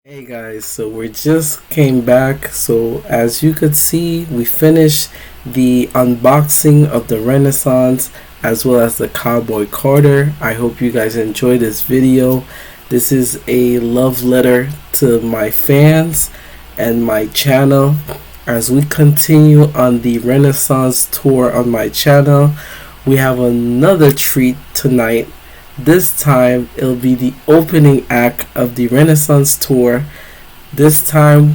Hey guys, so we just came back. So as you could see, we finished the unboxing of the Renaissance as well as the Cowboy Carter. I hope you guys enjoyed this video. This is a love letter to my fans and my channel as we continue on the Renaissance tour on my channel. We have another treat tonight. This time it'll be the opening act of the Renaissance tour. This time,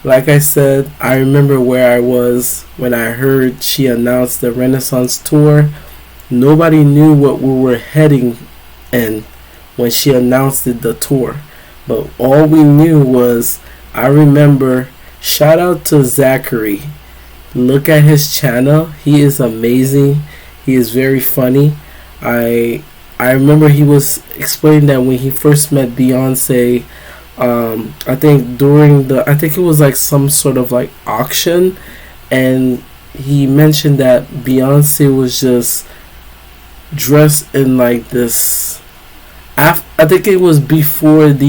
like I said, I remember where I was when I heard she announced the Renaissance tour. Nobody knew what we were heading in when she announced the tour. But all we knew was, I remember, shout out to Zachary. Look at his channel. He is amazing. He is very funny. I remember he was explaining that when he first met Beyonce, I think I think it was like some sort of like auction, and he mentioned that Beyonce was just dressed in like this. I think it was before after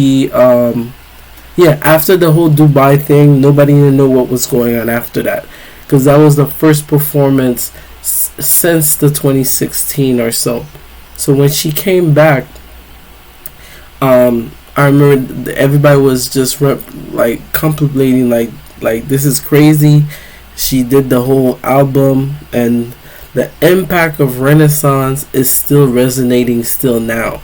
the whole Dubai thing. Nobody didn't know what was going on after that, because that was the first performance since the 2016 or so. So when she came back, I remember everybody was just like contemplating, like this is crazy. She did the whole album, and the impact of Renaissance is still resonating still now,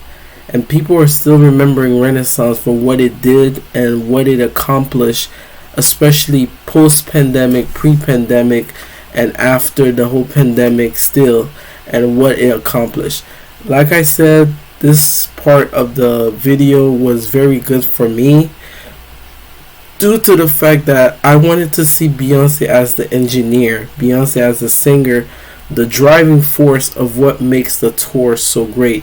and people are still remembering Renaissance for what it did and what it accomplished, especially post-pandemic, pre-pandemic, and after the whole pandemic still, and what it accomplished. Like I said, this part of the video was very good for me due to the fact that I wanted to see Beyonce as the engineer, Beyonce as the singer, the driving force of what makes the tour so great.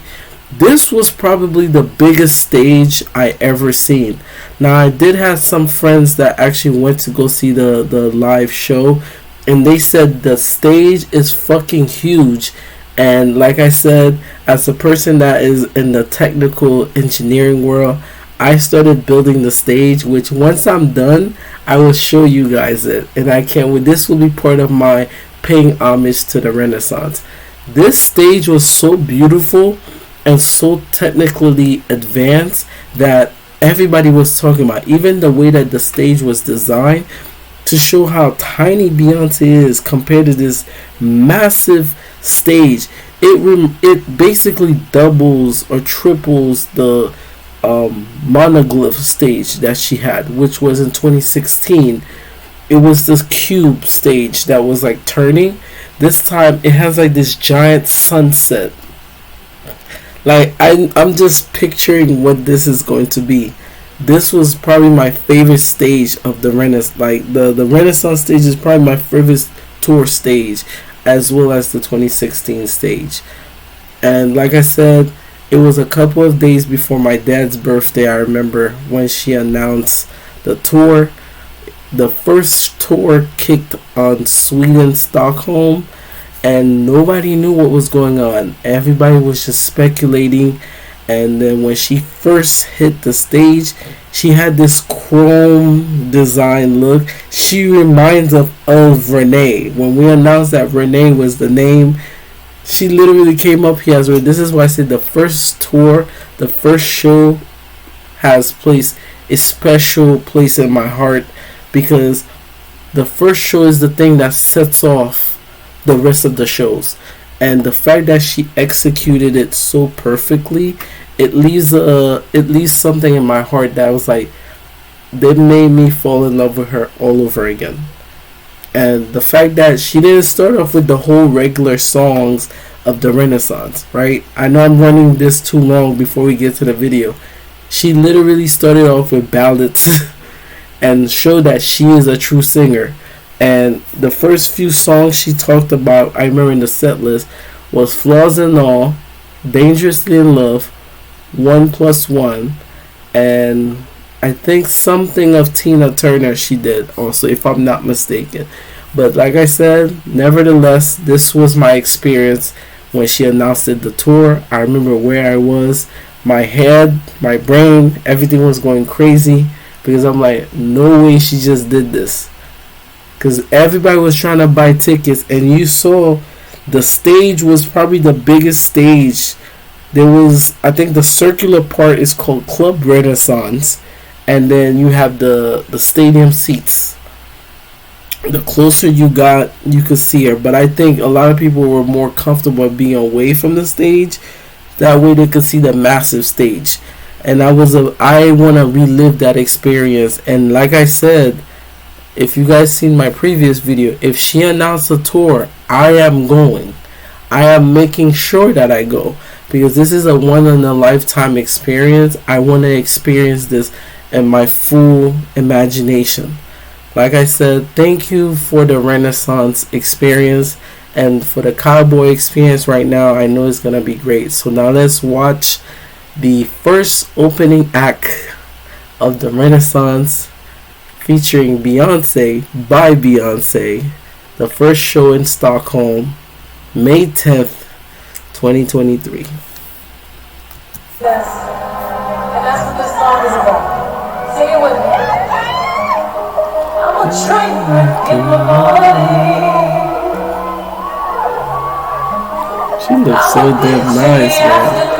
This was probably the biggest stage I ever seen. Now, I did have some friends that actually went to go see the live show, and they said the stage is fucking huge. And like I said, as a person that is in the technical engineering world, I started building the stage, which once I'm done, I will show you guys it. And I can't wait. This will be part of my paying homage to the Renaissance. This stage was so beautiful and so technically advanced that everybody was talking about. Even the way that the stage was designed to show how tiny Beyonce is compared to this massive stage. It basically doubles or triples the monoglyph stage that she had, which was in 2016. It was this cube stage that was like turning. This time it has like this giant sunset. Like I'm just picturing what this is going to be. This was probably my favorite stage of the Renaissance. Like the Renaissance stage is probably my favorite tour stage, as well as the 2016 stage. And like I said, it was a couple of days before my dad's birthday. I remember when she announced the tour. The first tour kicked on Sweden, Stockholm, and nobody knew what was going on. Everybody was just speculating. And then when she first hit the stage, she had this chrome design look. She reminds of Renee. When we announced that Renee was the name, she literally came up here as well. This is why I said the first tour, the first show has a special place in my heart, because the first show is the thing that sets off the rest of the shows. And the fact that she executed it so perfectly, it leaves something in my heart that was like, they made me fall in love with her all over again. And the fact that she didn't start off with the whole regular songs of the Renaissance, right? I know I'm running this too long before we get to the video. She literally started off with ballads and showed that she is a true singer. And the first few songs she talked about, I remember in the set list, was Flaws and All, Dangerously in Love, 1+1, and I think something of Tina Turner she did also, if I'm not mistaken. But like I said, nevertheless, this was my experience when she announced the tour. I remember where I was. My head, my brain, everything was going crazy because I'm like, no way she just did this. Because everybody was trying to buy tickets, and you saw the stage was probably the biggest stage. There was, I think the circular part is called Club Renaissance, and then you have the stadium seats. The closer you got, you could see her. But I think a lot of people were more comfortable being away from the stage. That way they could see the massive stage. And I want to relive that experience. And like I said, if you guys seen my previous video, if she announced a tour, I am going. I am making sure that I go, because this is a one in a lifetime experience. I want to experience this in my full imagination. Like I said, thank you for the Renaissance experience, and for the Cowboy experience right now. I know it's going to be great. So now let's watch the first opening act of the Renaissance, featuring Beyonce by Beyonce. The first show in Stockholm, May 10th, 2023. Yes, and that's what this song is about. Sing it with me. I'm a train wreck in the morning. She looks so damn nice, man.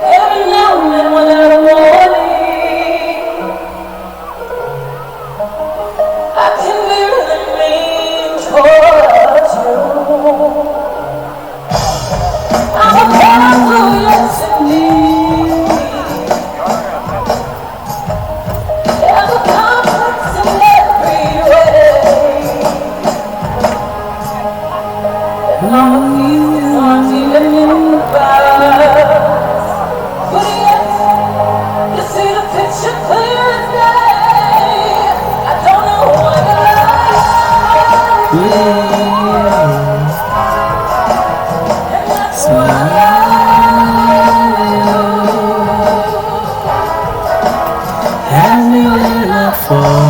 Every now and then when I'm morning, I can hear the mean towards you. I'm a powerful, yes indeed. There's a complex in every way. And all of these aren't even in the past. But yet, you see the picture clear as day. I don't know what I and that's what Have me when I fall.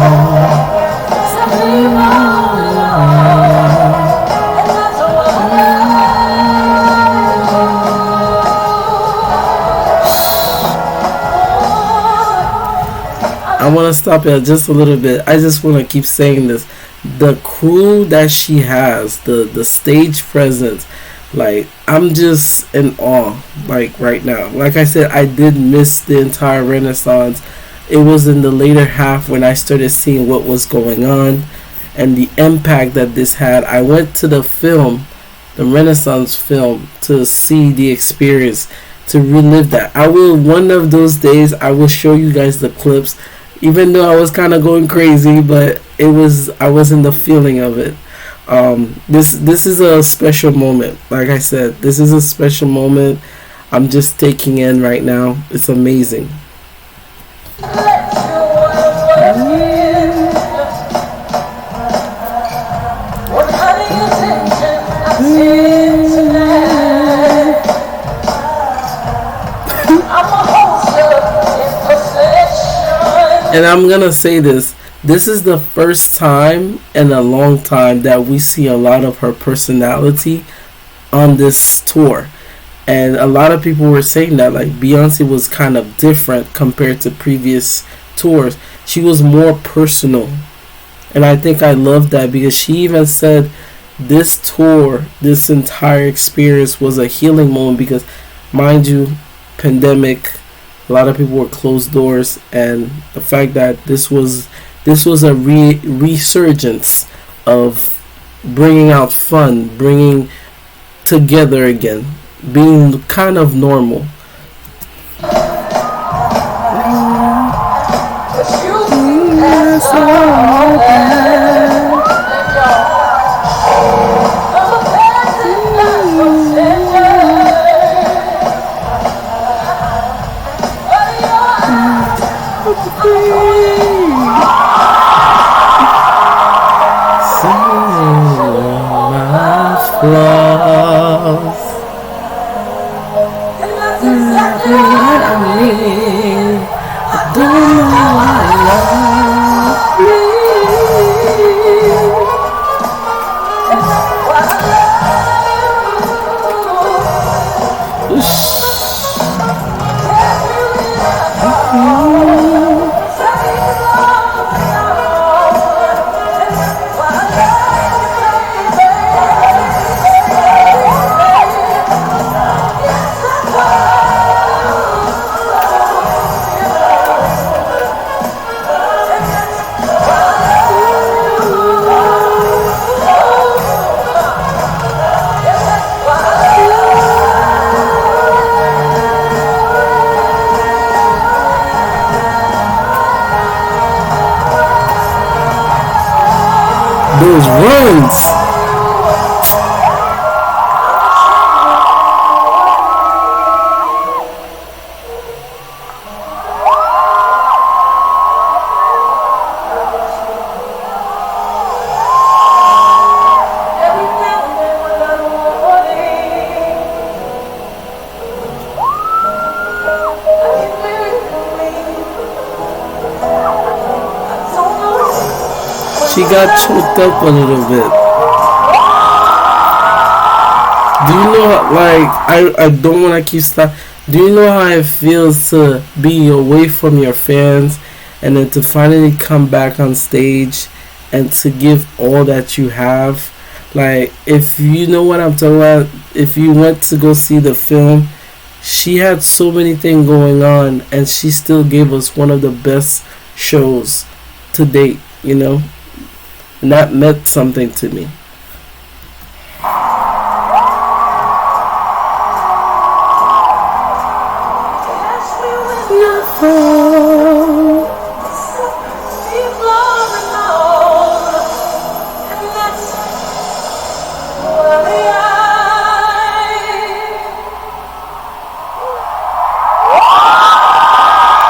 I want to stop here just a little bit. I just want to keep saying this. The crew that she has, the stage presence, like, I'm just in awe, like, right now. Like I said, I did miss the entire Renaissance. It was in the later half when I started seeing what was going on and the impact that this had. I went to the film, the Renaissance film, to see the experience, to relive that. I will, one of those days, I will show you guys the clips, even though I was kind of going crazy, but I was in the feeling of it. This is a special moment. Like I said, this is a special moment. I'm just taking in right now. It's amazing. And I'm gonna say this. This is the first time in a long time that we see a lot of her personality on this tour. And a lot of people were saying that, like, Beyonce was kind of different compared to previous tours. She was more personal. And I think I love that, because she even said this tour, this entire experience was a healing moment, because, mind you, pandemic, a lot of people were closed doors, and the fact that this was a resurgence of bringing out fun, bringing together again, being kind of normal. fans. She got choked up a little bit. Do you know, like, I don't want to keep stop. Do you know how it feels to be away from your fans and then to finally come back on stage and to give all that you have? Like, if you know what I'm talking about, if you went to go see the film, she had so many things going on and she still gave us one of the best shows to date, you know? And that meant something to me.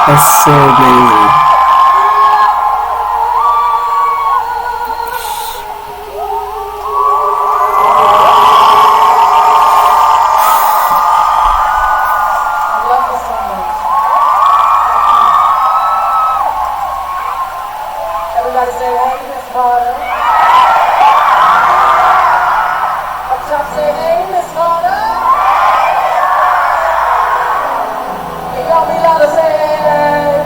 That's so amazing. Everybody say, hey, Miss Carter. Up top say, hey, Miss Carter. And y'all be loud to say, hey,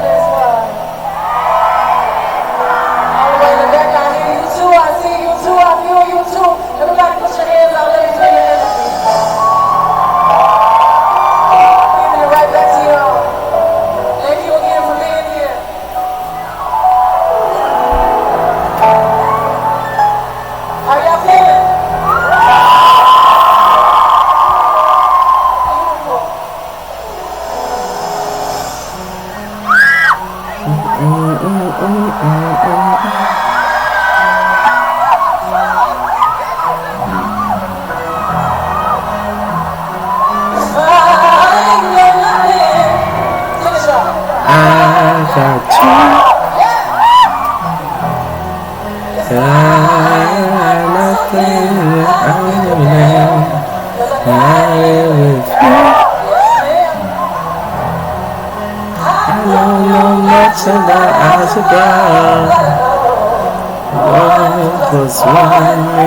Miss Carter. All the way in the back, I hear you too, I see you too, I feel you too. Everybody put your hands out, let me feel your energy. Giving it right back to y'all. Thank you again for being here. How y'all feeling? I got you. Nothing I never know. I live with you. I don't know much about algebra. 1 plus 1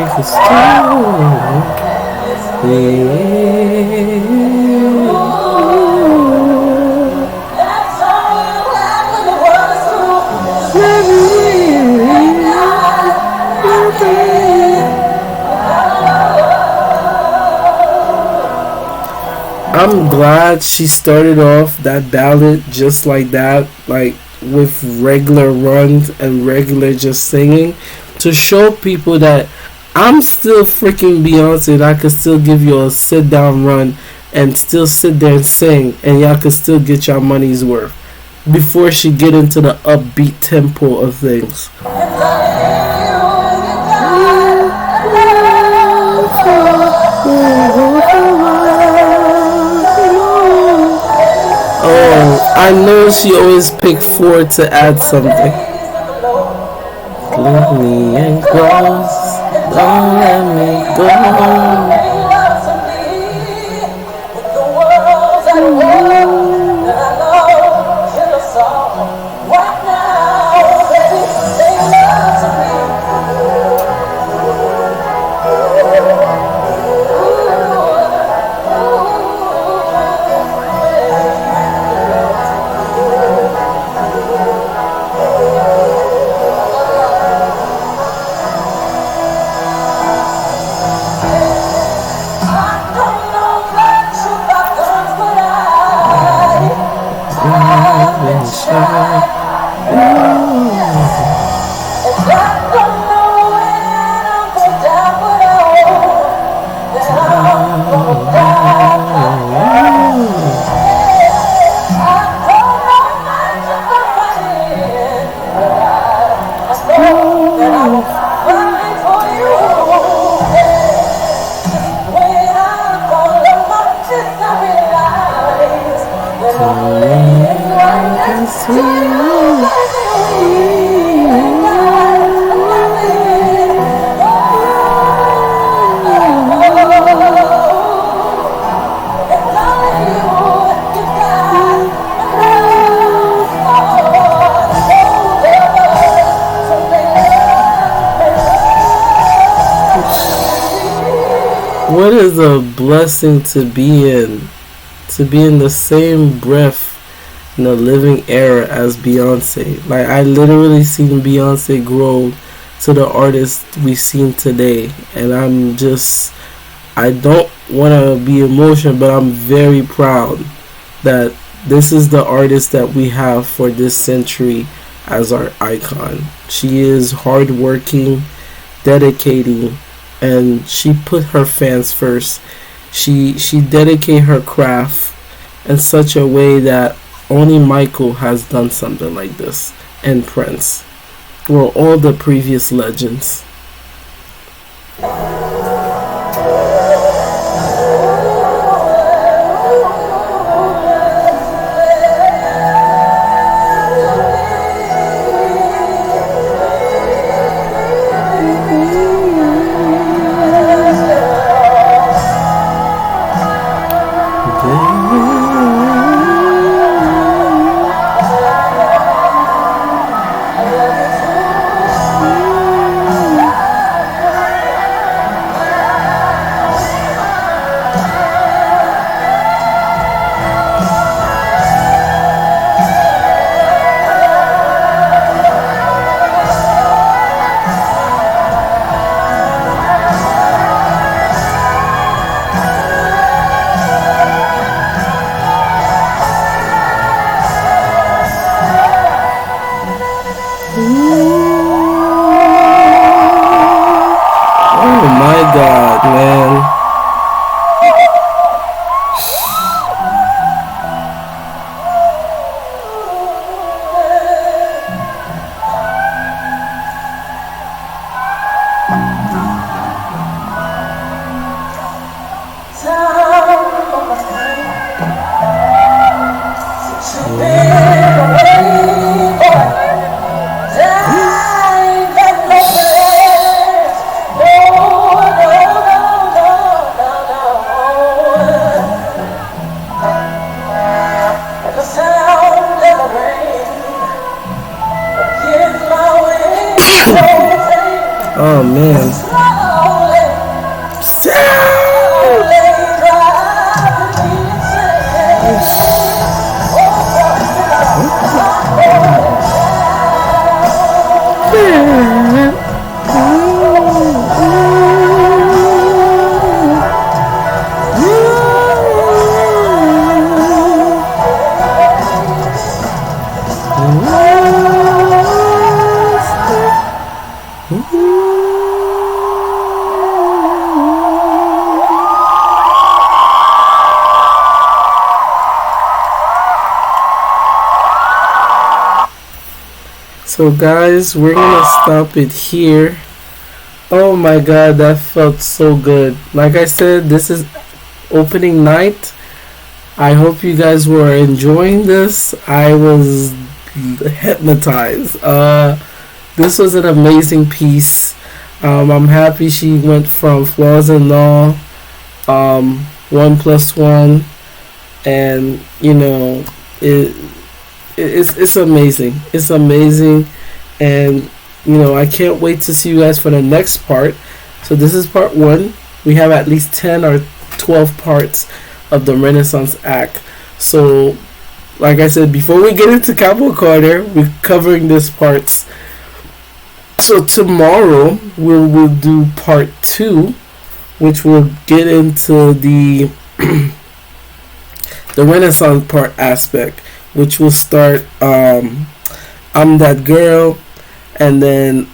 equals 2. Yeah. I'm glad she started off that ballad just like that, like with regular runs and regular just singing, to show people that I'm still freaking Beyonce and I could still give you a sit down run and still sit there and sing and y'all could still get your money's worth before she get into the upbeat tempo of things. Oh, I know she always picked 4 to add something. Leave me and close, don't let me go. What is a blessing to be in the same breath in the living era as Beyonce. Like, I literally seen Beyonce grow to the artist we've seen today, and I don't want to be emotional, but I'm very proud that this is the artist that we have for this century as our icon. She is hardworking, dedicating, and she put her fans first. She dedicated her craft in such a way that only Michael has done something like this, and Prince, or all the previous legends. Oh my god, man. Oh man. So guys, we're gonna stop it here. Oh my god, that felt so good. Like I said, this is opening night. I hope you guys were enjoying this. I was hypnotized. This was an amazing piece. I'm happy she went from Flaws in Law, 1+1, and you know it's amazing. It's amazing, and you know I can't wait to see you guys for the next part. So this is part 1. We have at least 10 or 12 parts of the Renaissance Act. So like I said, before we get into Cowboy Carter, we're covering this parts. So tomorrow we'll do part 2, which will get into the the Renaissance part aspect, which will start I'm That Girl, and then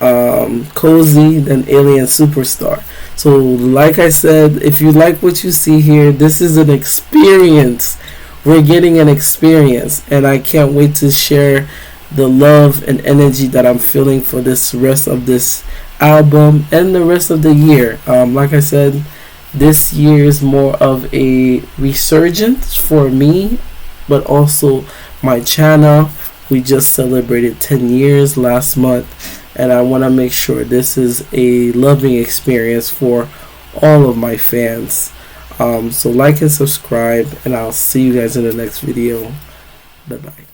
Cozy, then Alien Superstar. So like I said, if you like what you see here, this is an experience. We're getting an experience, and I can't wait to share the love and energy that I'm feeling for this rest of this album and the rest of the year. Like I said, this year is more of a resurgence for me, but also my channel. We just celebrated 10 years last month, and I want to make sure this is a loving experience for all of my fans. So like and subscribe, and I'll see you guys in the next video. Bye bye.